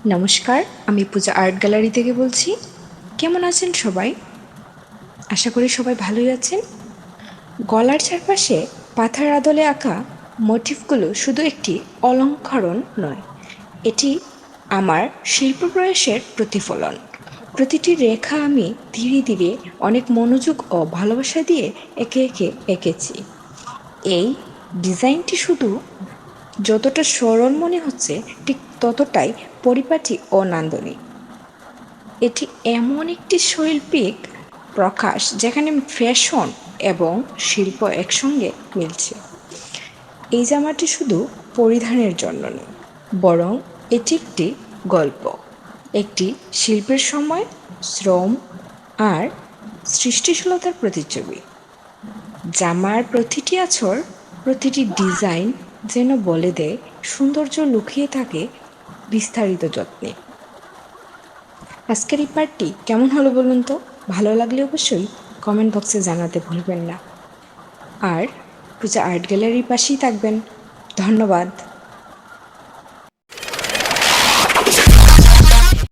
নমস্কার, আমি পূজা art gallery থেকে বলছি। কেমন আছেন সবাই? আশা করি সবাই ভালোই আছেন। গলার চারপাশে পাথার আদলে আঁকা মোটিফগুলো শুধু একটি অলঙ্করণ নয়, এটি আমার শিল্প প্রয়াসের প্রতিফলন। প্রতিটি রেখা আমি ধীরে ধীরে অনেক মনোযোগ ও ভালোবাসা দিয়ে একে একে এঁকেছি। এই ডিজাইনটি শুধু যতটা সরল মনে হচ্ছে, ঠিক ততটাই পরিপাটি ও নান্দনিক। এটি এমন একটি শৈল্পিক প্রকাশ যেখানে ফ্যাশন এবং শিল্প একসঙ্গে মিলছে। এই জামাটি শুধু পরিধানের জন্য নয়, বরং এটি একটি গল্প, একটি শিল্পের সময়, শ্রম আর সৃষ্টিশীলতার প্রতিচ্ছবি। জামার প্রতিটি আঁচড়, প্রতিটি ডিজাইন যেন বলে দেয় সৌন্দর্য লুকিয়ে থাকে বিস্তারিত যত্নে। আজকের এই পার্টটি কেমন হলো বলুন তো? ভালো লাগলে অবশ্যই কমেন্ট বক্সে জানাতে ভুলবেন না। আর পূজা আর্ট গ্যালারির পাশেই থাকবেন। ধন্যবাদ।